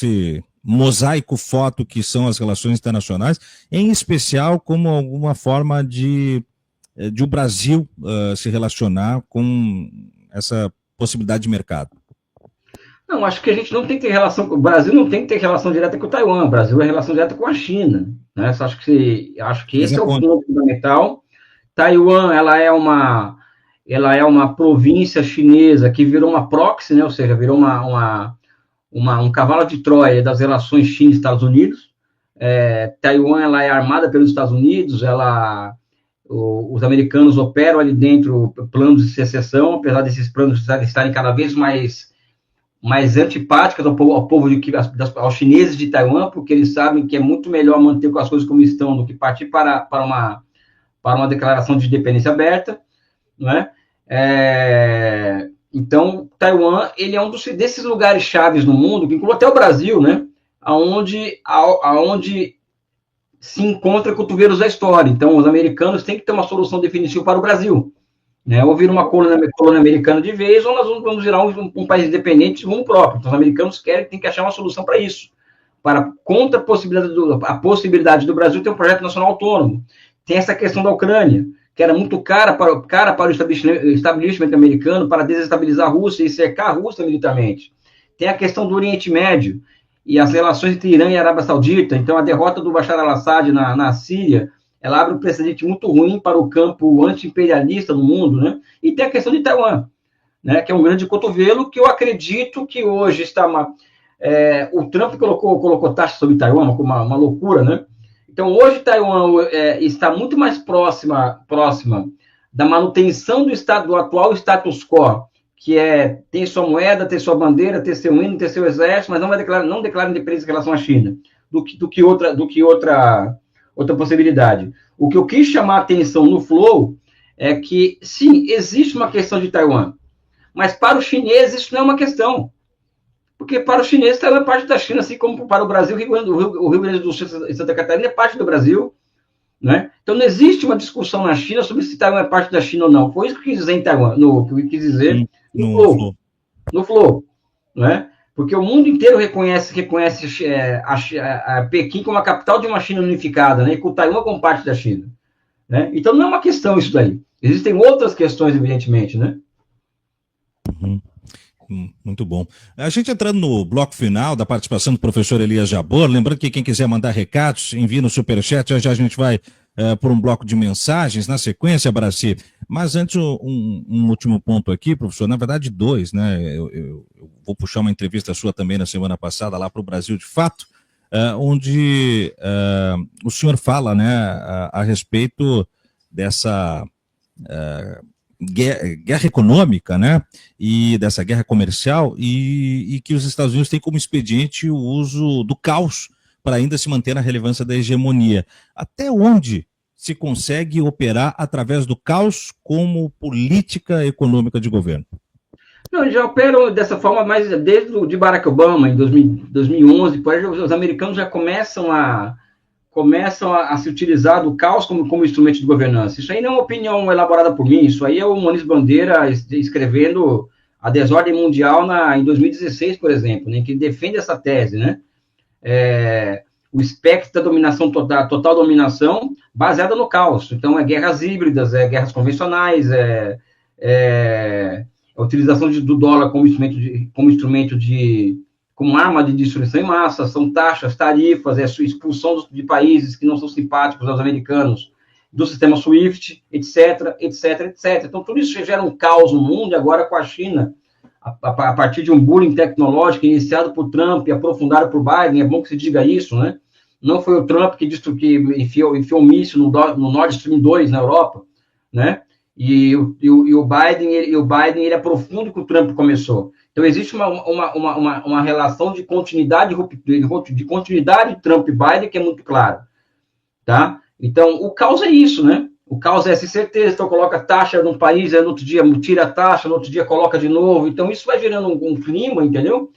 esse mosaico foto que são as relações internacionais, em especial como alguma forma de o Brasil se relacionar com essa possibilidade de mercado? Não, acho que a gente não tem que ter relação, o Brasil não tem que ter relação direta com o Taiwan, o Brasil é relação direta com a China, né? Acho que Mas esse é é o ponto. ponto fundamental. Taiwan, ela é uma província chinesa que virou uma proxy, né? Ou seja, virou um cavalo de Troia das relações China e Estados Unidos. Taiwan, ela é armada pelos Estados Unidos, os americanos operam ali dentro planos de secessão, apesar desses planos estarem cada vez mais antipáticas ao povo aos chineses de Taiwan, porque eles sabem que é muito melhor manter as coisas como estão do que partir para uma declaração de independência aberta, não é? Então, Taiwan, ele é um desses lugares chaves no mundo, que inclui até o Brasil, né? Aonde se encontra cotovelos da história. Então, os americanos têm que ter uma solução definitiva para o Brasil, né? Ou vira uma colônia americana de vez, ou nós vamos virar um país independente rumo próprio. Então, os americanos têm que achar uma solução para isso, contra a possibilidade do Brasil ter um projeto nacional autônomo. Tem essa questão da Ucrânia, que era muito cara para o establishment americano, para desestabilizar a Rússia e cercar a Rússia militarmente. Tem a questão do Oriente Médio e as relações entre Irã e Arábia Saudita. Então, a derrota do Bashar al-Assad na Síria, ela abre um precedente muito ruim para o campo anti-imperialista no mundo, né? E tem a questão de Taiwan, né, que é um grande cotovelo que eu acredito que hoje está o Trump colocou taxa sobre Taiwan, uma loucura, né? Então, hoje, Taiwan está muito mais próxima da manutenção do atual status quo, que ter sua moeda, ter sua bandeira, ter seu hino, ter seu exército, mas não declara independência em relação à China, do que outra possibilidade. O que eu quis chamar a atenção no Flow é que, sim, existe uma questão de Taiwan, mas para os chineses isso não é uma questão. Porque para os chineses, Taiwan é parte da China, assim como para o Brasil, o Rio Grande do Sul e Santa Catarina é parte do Brasil, né? Então não existe uma discussão na China sobre se Taiwan é parte da China ou não. Foi isso que eu quis dizer em Taiwan, que eu quis dizer no Flow, né? Porque o mundo inteiro reconhece a Pequim como a capital de uma China unificada, né? E com Taiwan como parte da China, né? Então não é uma questão isso daí. Existem outras questões, evidentemente, né? Uhum. Muito bom. A gente entrando no bloco final da participação do professor Elias Jabbour, lembrando que quem quiser mandar recados, envie no Superchat, já a gente vai por um bloco de mensagens na sequência, Braci. Mas antes, um último ponto aqui, professor, na verdade dois, né? Eu vou puxar uma entrevista sua também na semana passada lá para o Brasil de Fato, onde o senhor fala, né, a respeito dessa guerra econômica, né, e dessa guerra comercial, e que os Estados Unidos têm como expediente o uso do caos para ainda se manter na relevância da hegemonia. Até onde se consegue operar através do caos como política econômica de governo? Não, eles já operam dessa forma, mas desde de Barack Obama, em 2011, por aí, os americanos já começam a se utilizar do caos como instrumento de governança. Isso aí não é uma opinião elaborada por mim, isso aí é o Muniz Bandeira escrevendo a desordem mundial em 2016, por exemplo, né, que defende essa tese, né? O espectro da dominação, total dominação, baseada no caos. Então, guerras híbridas, guerras convencionais, a utilização do dólar como arma de destruição em massa, são taxas, tarifas, expulsão de países que não são simpáticos aos americanos, do sistema SWIFT, etc, etc, etc. Então, tudo isso gera um caos no mundo, e agora com a China, a partir de um bullying tecnológico iniciado por Trump e aprofundado por Biden, é bom que se diga isso, né? Não foi o Trump que enfiou um míssil no Nord Stream 2 na Europa, né? E o Biden ele aprofunda o que o Trump começou. Então, existe uma relação de continuidade Trump-Biden que é muito clara, tá? Então, o caos é isso, né? O caos é essa certeza, então coloca taxa num país, no outro dia tira a taxa, no outro dia coloca de novo. Então, isso vai gerando um clima, entendeu?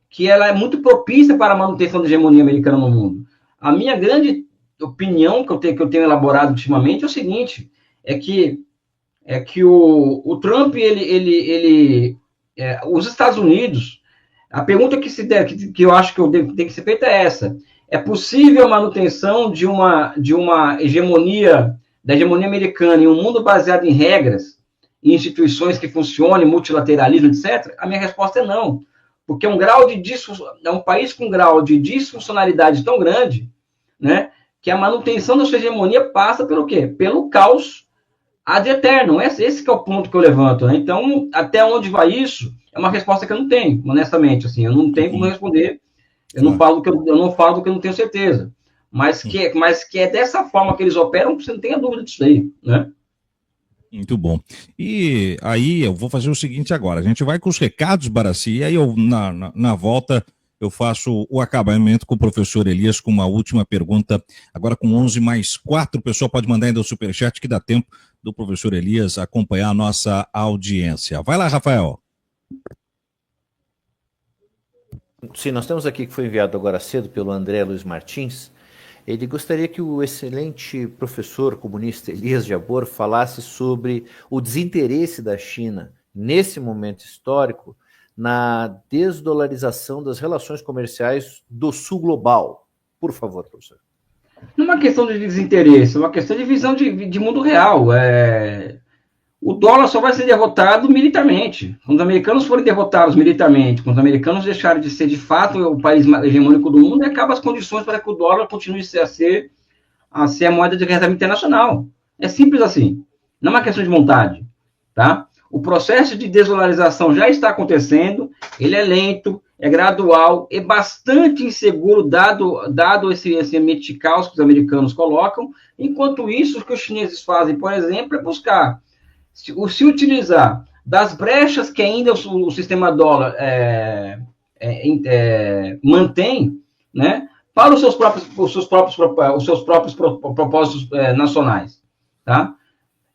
Que ela é muito propícia para a manutenção da hegemonia americana no mundo. A minha grande opinião que eu tenho elaborado ultimamente é o seguinte, é que o Trump, os Estados Unidos, A pergunta que que eu acho que tem que ser feita é essa: é possível a manutenção de uma hegemonia, da hegemonia americana em um mundo baseado em regras, em instituições que funcionem, multilateralismo, etc.? A minha resposta é não, porque é um país com um grau de disfuncionalidade tão grande, né, que a manutenção da sua hegemonia passa pelo quê? Pelo caos ad eterno. Esse que é o ponto que eu levanto, né? Então, até onde vai isso? É uma resposta que eu não tenho, honestamente. Assim, eu não tenho como responder. Eu não falo do que eu não tenho certeza. Mas que é dessa forma que eles operam, você não tenha dúvida disso aí, né? Muito bom. E aí eu vou fazer o seguinte agora. A gente vai com os recados, Baraci, e aí eu, na volta, eu faço o acabamento com o professor Elias com uma última pergunta, agora com 11+4. O pessoal pode mandar ainda o superchat que dá tempo do professor Elias acompanhar a nossa audiência. Vai lá, Rafael. Sim, nós temos aqui que foi enviado agora cedo pelo André Luiz Martins. Ele gostaria que o excelente professor comunista Elias Jabbour falasse sobre o desinteresse da China, nesse momento histórico, na desdolarização das relações comerciais do sul global. Por favor, professor. Não é uma questão de desinteresse, é uma questão de visão de mundo real. O dólar só vai ser derrotado militarmente. Quando os americanos forem derrotados militarmente, quando os americanos deixarem de ser de fato o país hegemônico do mundo, acabam as condições para que o dólar continue a ser a moeda de reserva internacional. É simples assim. Não é uma questão de vontade. Tá? O processo de desdolarização já está acontecendo, ele é lento, é gradual, é bastante inseguro, dado esse ambiente de caos que os americanos colocam. Enquanto isso, o que os chineses fazem, por exemplo, é buscar se utilizar das brechas que ainda o sistema dólar mantém, né, para os seus próprios propósitos nacionais, tá?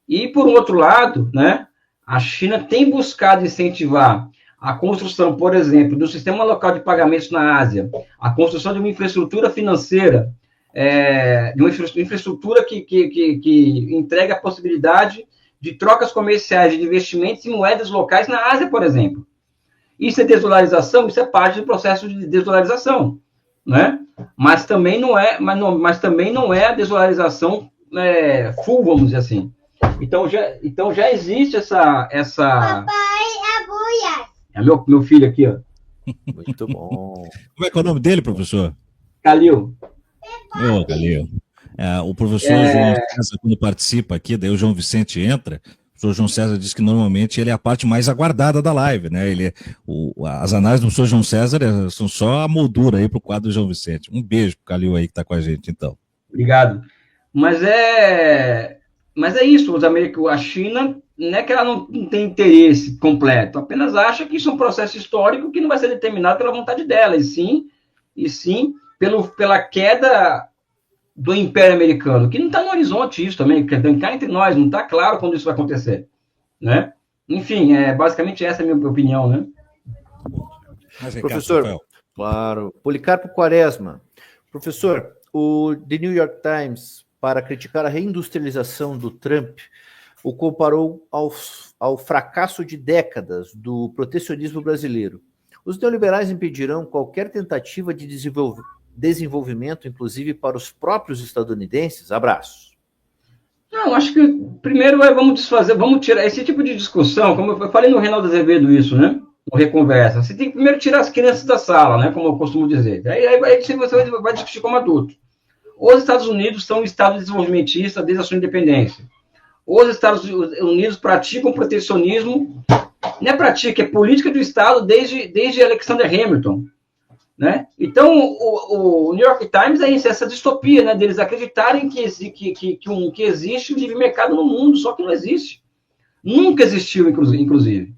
E por outro lado, né, a China tem buscado incentivar a construção, por exemplo, do sistema local de pagamentos na Ásia, a construção de uma infraestrutura financeira, de uma infraestrutura que entrega a possibilidade de trocas comerciais, de investimentos em moedas locais na Ásia, por exemplo. Isso é desdolarização? Isso é parte do processo de desdolarização, né? Mas também não é a desdolarização full, vamos dizer assim. Então já existe essa... Papai, a buia. É meu filho aqui, ó. Muito bom. Como é que é o nome dele, professor? Calil. Ô, Calil. O professor João César, quando participa aqui, daí o João Vicente entra, o professor João César diz que normalmente ele é a parte mais aguardada da live, né? As análises do professor João César são só a moldura aí pro quadro do João Vicente. Um beijo pro Calil aí que tá com a gente, então. Obrigado. Mas é isso, a China não é que ela não tem interesse completo, apenas acha que isso é um processo histórico que não vai ser determinado pela vontade dela, e sim pela queda do Império Americano, que não está no horizonte isso também, que cá entre nós, não está claro quando isso vai acontecer, né? Enfim, basicamente essa é a minha opinião, né? Professor, Rafael. Claro. Policarpo Quaresma. Professor, o The New York Times, para criticar a reindustrialização do Trump, o comparou ao fracasso de décadas do protecionismo brasileiro. Os neoliberais impedirão qualquer tentativa de desenvolvimento, inclusive para os próprios estadunidenses? Abraço. Não, acho que primeiro vamos tirar esse tipo de discussão, como eu falei no Reinaldo Azevedo isso, né? No Reconversa. Você tem que primeiro tirar as crianças da sala, né? Como eu costumo dizer. Aí você vai discutir como adulto. Os Estados Unidos são um estado desenvolvimentista desde a sua independência. Os Estados Unidos praticam protecionismo, não é prática, é política do Estado desde Alexander Hamilton. Né? Então, o New York Times é isso, essa distopia, né, deles acreditarem que existe um livre mercado no mundo, só que não existe. Nunca existiu, inclusive.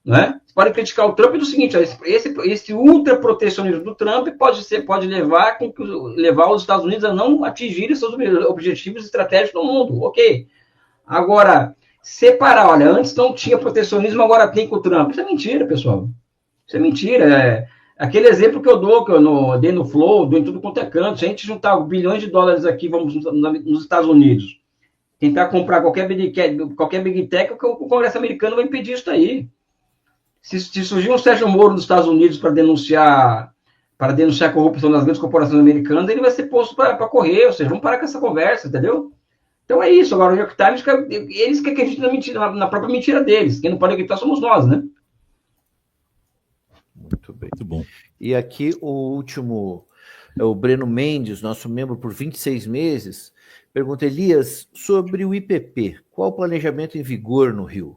Né? Você pode criticar o Trump do seguinte: esse ultraprotecionismo do Trump pode levar os Estados Unidos a não atingirem seus objetivos estratégicos no mundo. Ok. Agora, separar, olha, antes não tinha protecionismo, agora tem com o Trump. Isso é mentira, pessoal. Isso é mentira. Aquele exemplo que eu dei no Flow, dou em tudo quanto é canto. Se a gente juntar bilhões de dólares aqui, vamos nos Estados Unidos, tentar comprar qualquer Big Tech, o Congresso americano vai impedir isso aí. Se surgir um Sérgio Moro dos Estados Unidos para denunciar a corrupção das grandes corporações americanas, ele vai ser posto para correr, ou seja, vamos parar com essa conversa, entendeu? Então é isso. Agora, o New York Times, eles que acreditam na, mentira, na própria mentira deles. Quem não pode acreditar somos nós, né? Muito bem. Muito bom. E aqui o último é o Breno Mendes, nosso membro por 26 meses. Pergunta, Elias, sobre o IPP. Qual o planejamento em vigor no Rio?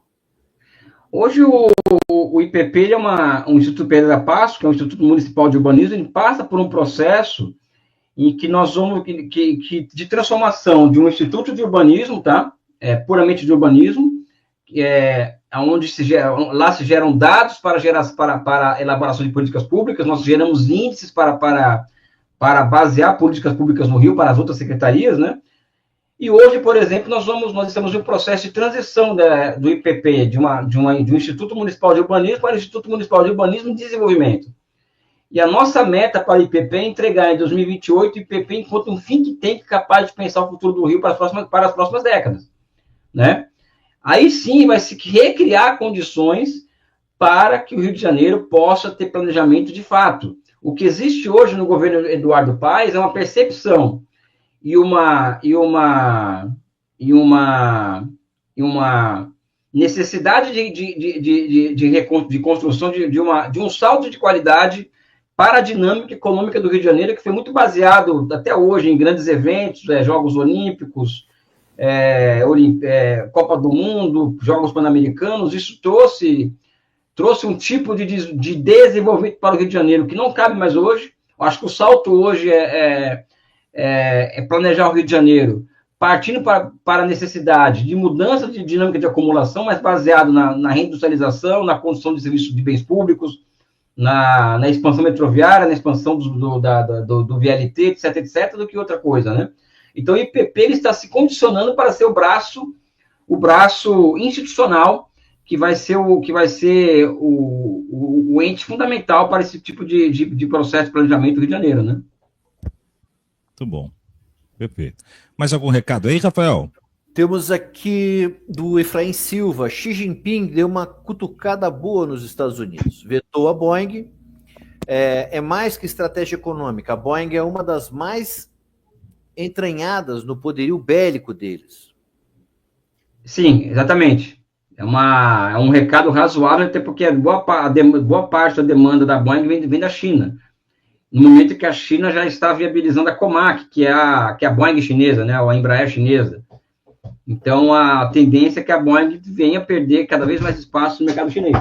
Hoje o IPP ele é um Instituto Pereira Passos, que é um Instituto Municipal de Urbanismo, ele passa por um processo em que nós vamos de transformação de um Instituto de Urbanismo, tá? Puramente de urbanismo, onde lá se geram dados para a elaboração de políticas públicas, nós geramos índices para basear políticas públicas no Rio para as outras secretarias, né? E hoje, por exemplo, nós estamos em um processo de transição do IPP, de um Instituto Municipal de Urbanismo para o Instituto Municipal de Urbanismo e Desenvolvimento. E a nossa meta para o IPP é entregar em 2028 o IPP enquanto um think tank capaz de pensar o futuro do Rio para as próximas décadas, né? Aí sim vai se recriar condições para que o Rio de Janeiro possa ter planejamento de fato. O que existe hoje no governo Eduardo Paes é uma percepção e uma necessidade de construção de um salto de qualidade para a dinâmica econômica do Rio de Janeiro, que foi muito baseado até hoje em grandes eventos, Jogos Olímpicos, Copa do Mundo, Jogos Pan-Americanos. Isso trouxe um tipo de desenvolvimento para o Rio de Janeiro que não cabe mais hoje. Eu acho que o salto hoje é planejar o Rio de Janeiro partindo para a necessidade de mudança de dinâmica de acumulação, mas baseado na reindustrialização, na construção de serviços de bens públicos, na expansão metroviária, na expansão do VLT, etc., do que outra coisa, né? Então, o IPP ele está se condicionando para ser o braço institucional que vai ser o ente fundamental para esse tipo de processo de planejamento do Rio de Janeiro, né? Muito bom. Perfeito. Mais algum recado aí, Rafael? Temos aqui do Efraim Silva. Xi Jinping deu uma cutucada boa nos Estados Unidos. Vetou a Boeing. É mais que estratégia econômica. A Boeing é uma das mais entranhadas no poderio bélico deles. Sim, exatamente. É um recado razoável, até porque boa parte da demanda da Boeing vem da China. No momento que a China já está viabilizando a Comac, que é a Boeing chinesa, né, ou a Embraer chinesa. Então, a tendência é que a Boeing venha perder cada vez mais espaço no mercado chinês.